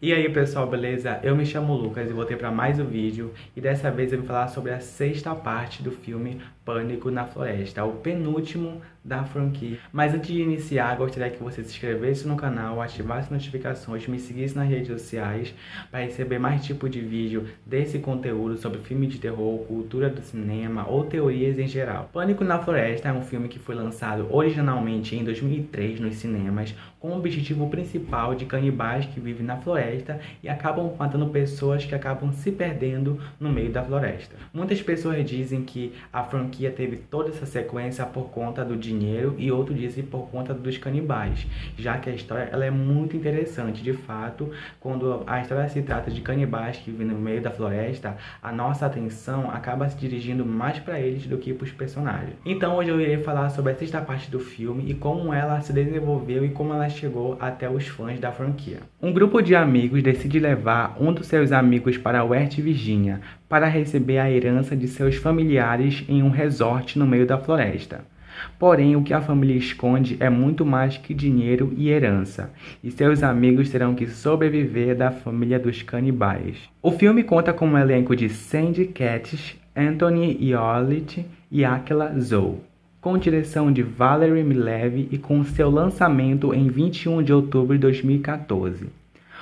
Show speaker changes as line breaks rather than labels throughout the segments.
E aí pessoal, beleza? Eu me chamo Lucas e voltei para mais um vídeo e dessa vez eu vou falar sobre a sexta parte do filme Pânico na Floresta, o penúltimo da franquia. Mas antes de iniciar, gostaria que você se inscrevesse no canal, ativasse as notificações, me seguisse nas redes sociais para receber mais tipo de vídeo desse conteúdo sobre filme de terror, cultura do cinema ou teorias em geral. Pânico na Floresta é um filme que foi lançado originalmente em 2003 nos cinemas com o objetivo principal de canibais que vivem na floresta e acabam matando pessoas que acabam se perdendo no meio da floresta. Muitas pessoas dizem que a franquia teve toda essa sequência por conta do dinheiro e outros dizem por conta dos canibais, já que a história ela é muito interessante. De fato, quando a história se trata de canibais que vivem no meio da floresta, a nossa atenção acaba se dirigindo mais para eles do que para os personagens. Então hoje eu irei falar sobre a sexta parte do filme e como ela se desenvolveu e como ela chegou até os fãs da franquia. Um grupo de amigos decide levar um dos seus amigos para West Virginia para receber a herança de seus familiares em um resort no meio da floresta. Porém, o que a família esconde é muito mais que dinheiro e herança, e seus amigos terão que sobreviver da família dos canibais. O filme conta com um elenco de Sandy Katz, Anthony Yollet e Akela Zoe, com direção de Valerie Mileve e com seu lançamento em 21 de outubro de 2014.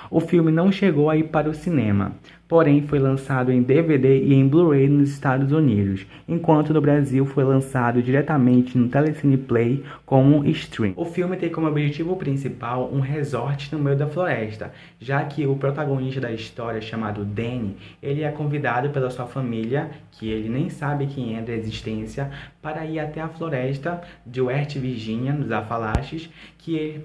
O filme não chegou a ir para o cinema, porém foi lançado em DVD e em Blu-ray nos Estados Unidos, enquanto no Brasil foi lançado diretamente no Telecine Play como um stream. O filme tem como objetivo principal um resort no meio da floresta, já que o protagonista da história, chamado Danny, ele é convidado pela sua família, que ele nem sabe quem é da existência, para ir até a floresta de West Virginia, nos Apalaches,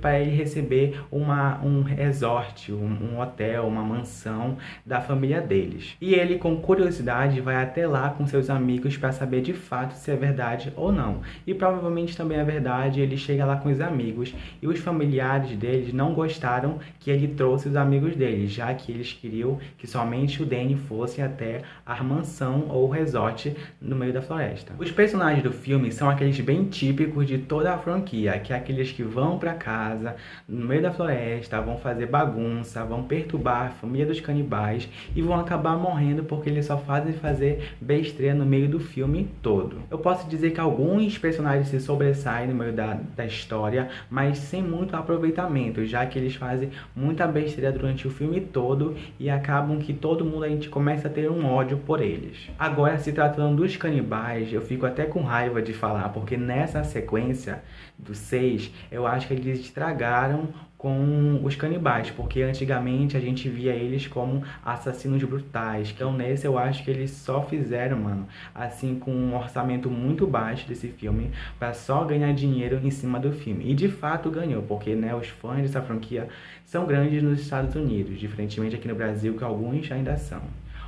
para ele receber um resort, um hotel, uma mansão da família deles. E ele, com curiosidade, vai até lá com seus amigos para saber de fato se é verdade ou não. E provavelmente também é verdade, ele chega lá com os amigos e os familiares deles não gostaram que ele trouxe os amigos deles, já que eles queriam que somente o Danny fosse até a mansão ou resort no meio da floresta. Os personagens do filme são aqueles bem típicos de toda a franquia, que é aqueles que vão para casa no meio da floresta, vão fazer bagunça, vão perturbar a família dos canibais e vão acabar morrendo porque eles só fazem fazer besteira no meio do filme todo. Eu posso dizer que alguns personagens se sobressaem no meio da história, mas sem muito aproveitamento, já que eles fazem muita besteira durante o filme todo e acabam que todo mundo a gente começa a ter um ódio por eles. Agora, se tratando dos canibais, eu fico até com raiva de falar, porque nessa sequência do 6, eu acho que eles estragaram com os canibais, porque antigamente a gente via eles como assassinos brutais. Então nesse eu acho que eles só fizeram, mano, assim, com um orçamento muito baixo desse filme, para só ganhar dinheiro em cima do filme. E de fato ganhou, porque, né, os fãs dessa franquia são grandes nos Estados Unidos, diferentemente aqui no Brasil, que alguns ainda são.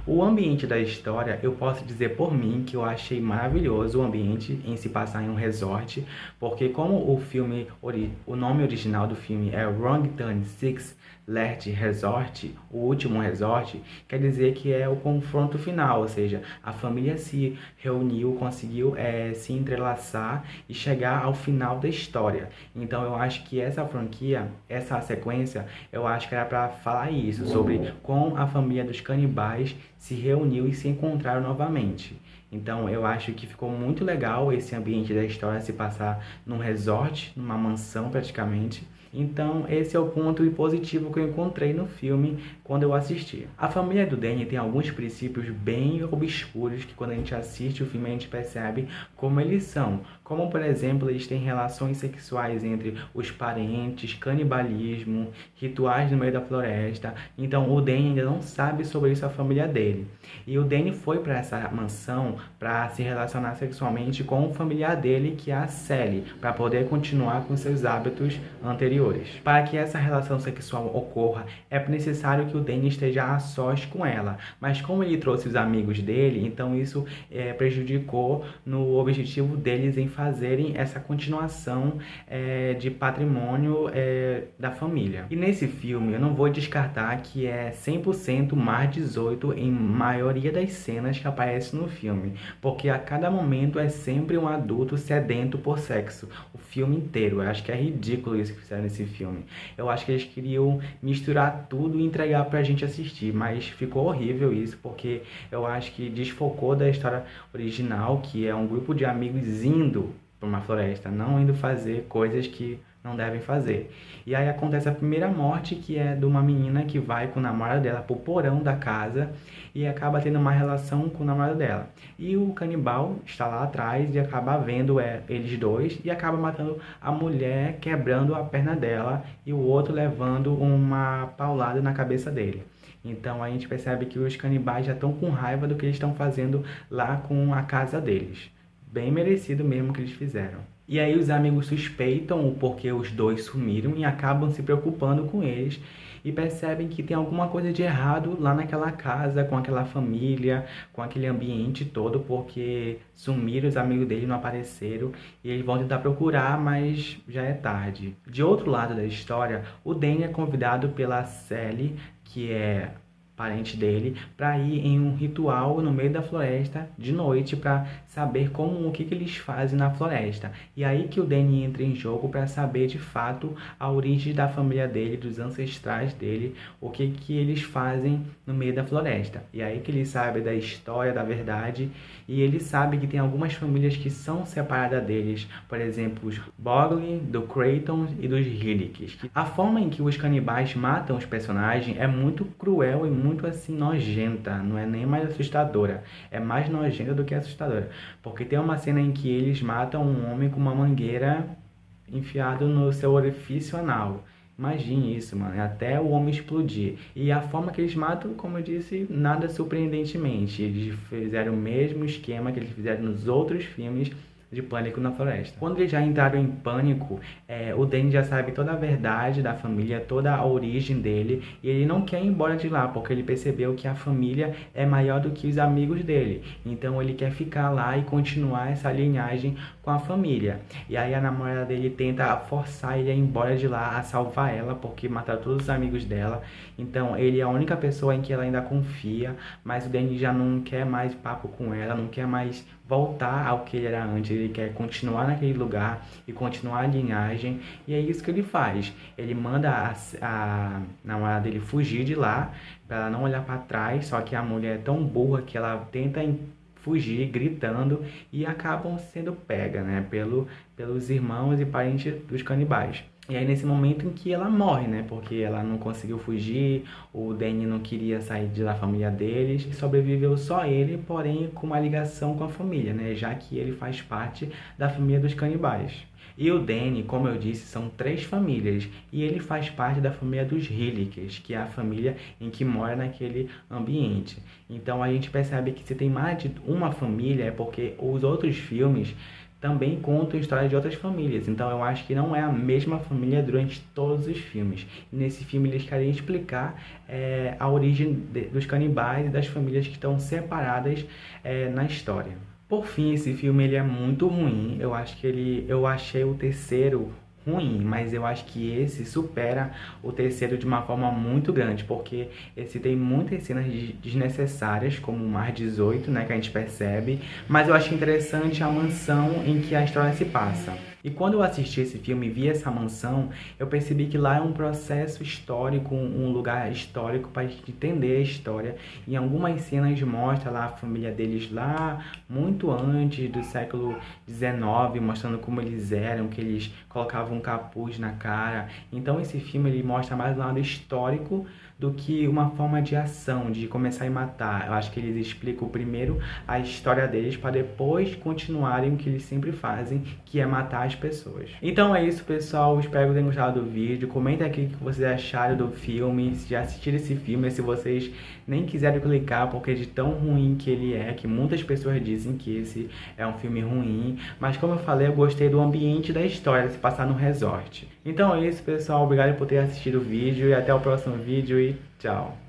O ambiente da história, eu posso dizer por mim que eu achei maravilhoso o ambiente em se passar em um resort, porque como o nome original do filme é Wrong Turn 6 Last Resort, o último resort, quer dizer que é o confronto final, ou seja, a família se reuniu, conseguiu se entrelaçar e chegar ao final da história. Então eu acho que essa franquia, essa sequência, eu acho que era para falar isso, sobre como a família dos canibais se reuniu e se encontraram novamente. Então eu acho que ficou muito legal esse ambiente da história se passar num resort, numa mansão praticamente. Então esse é o ponto positivo que eu encontrei no filme quando eu assisti. A família do Danny tem alguns princípios bem obscuros que quando a gente assiste o filme a gente percebe como eles são. Como, por exemplo, eles têm relações sexuais entre os parentes, canibalismo, rituais no meio da floresta. Então o Danny ainda não sabe sobre isso a família dele. E o Danny foi para essa mansão para se relacionar sexualmente com o familiar dele, que é a Sally, para poder continuar com seus hábitos anteriores. Para que essa relação sexual ocorra, é necessário que o Danny esteja a sós com ela. Mas como ele trouxe os amigos dele, então isso prejudicou no objetivo deles em fazerem essa continuação de patrimônio da família. E nesse filme eu não vou descartar que é 100% mais 18 em maioria das cenas que aparecem no filme, porque a cada momento é sempre um adulto sedento por sexo, o filme inteiro. Eu acho que é ridículo isso que fizeram esse filme. Eu acho que eles queriam misturar tudo e entregar pra gente assistir, mas ficou horrível isso, porque eu acho que desfocou da história original, que é um grupo de amigos indo para uma floresta, não indo fazer coisas que não devem fazer. E aí acontece a primeira morte, que é de uma menina que vai com o namorado dela pro porão da casa e acaba tendo uma relação com o namorado dela. E o canibal está lá atrás e acaba vendo eles dois e acaba matando a mulher, quebrando a perna dela, e o outro levando uma paulada na cabeça dele. Então a gente percebe que os canibais já estão com raiva do que eles estão fazendo lá com a casa deles. Bem merecido mesmo que eles fizeram. E aí os amigos suspeitam o porquê os dois sumiram e acabam se preocupando com eles e percebem que tem alguma coisa de errado lá naquela casa, com aquela família, com aquele ambiente todo, porque sumiram, os amigos dele não apareceram e eles vão tentar procurar, mas já é tarde. De outro lado da história, o Danny é convidado pela Sally, que é parente dele, para ir em um ritual no meio da floresta de noite para saber o que eles fazem na floresta. E aí que o Danny entra em jogo para saber de fato a origem da família dele, dos ancestrais dele, o que eles fazem no meio da floresta. E aí que ele sabe da história, da verdade, e ele sabe que tem algumas famílias que são separadas deles, por exemplo, os Boglin, do Creighton e dos Hillicks. A forma em que os canibais matam os personagens é muito cruel e muito assim nojenta, não é nem mais assustadora, é mais nojenta do que assustadora, porque tem uma cena em que eles matam um homem com uma mangueira enfiado no seu orifício anal. Imagine isso, mano, até o homem explodir. E a forma que eles matam, como eu disse, nada surpreendentemente, eles fizeram o mesmo esquema que eles fizeram nos outros filmes de Pânico na Floresta. Quando eles já entraram em pânico, o Danny já sabe toda a verdade da família, toda a origem dele, e ele não quer ir embora de lá, porque ele percebeu que a família é maior do que os amigos dele. Então ele quer ficar lá e continuar essa linhagem com a família. E aí a namorada dele tenta forçar ele a ir embora de lá, a salvar ela, porque mataram todos os amigos dela. Então ele é a única pessoa em que ela ainda confia, mas o Danny já não quer mais papo com ela, não quer mais voltar ao que ele era antes, ele quer continuar naquele lugar e continuar a linhagem, e é isso que ele faz. Ele manda a namorada dele fugir de lá, para ela não olhar para trás, só que a mulher é tão burra que ela tenta fugir, gritando, e acabam sendo pega, né, pelos irmãos e parentes dos canibais. E aí nesse momento em que ela morre, né? Porque ela não conseguiu fugir, o Danny não queria sair da família deles, sobreviveu só ele, porém com uma ligação com a família, né? Já que ele faz parte da família dos canibais. E o Danny, como eu disse, são 3 famílias, e ele faz parte da família dos Hillicks, que é a família em que mora naquele ambiente. Então a gente percebe que se tem mais de uma família é porque os outros filmes também contam histórias de outras famílias. Então eu acho que não é a mesma família durante todos os filmes. E nesse filme eles querem explicar a origem dos canibais e das famílias que estão separadas na história. Por fim, esse filme ele é muito ruim. Eu achei o terceiro ruim, mas eu acho que esse supera o terceiro de uma forma muito grande, porque esse tem muitas cenas desnecessárias, como o Mar 18, né, que a gente percebe, mas eu acho interessante a mansão em que a história se passa. E quando eu assisti esse filme e vi essa mansão, eu percebi que lá é um processo histórico, um lugar histórico para a gente entender a história. Em algumas cenas mostra lá a família deles lá, muito antes do século XIX, mostrando como eles eram, que eles colocavam um capuz na cara. Então esse filme ele mostra mais um lado histórico do que uma forma de ação, de começar a matar. Eu acho que eles explicam primeiro a história deles para depois continuarem o que eles sempre fazem, que é matar as pessoas. Então é isso, pessoal. Espero que tenham gostado do vídeo. Comenta aqui o que vocês acharam do filme, se já assistiram esse filme, se vocês nem quiserem clicar, porque de tão ruim que ele é, que muitas pessoas dizem que esse é um filme ruim. Mas como eu falei, eu gostei do ambiente da história, se passar no resort. Então é isso, pessoal. Obrigado por ter assistido o vídeo e até o próximo vídeo e tchau.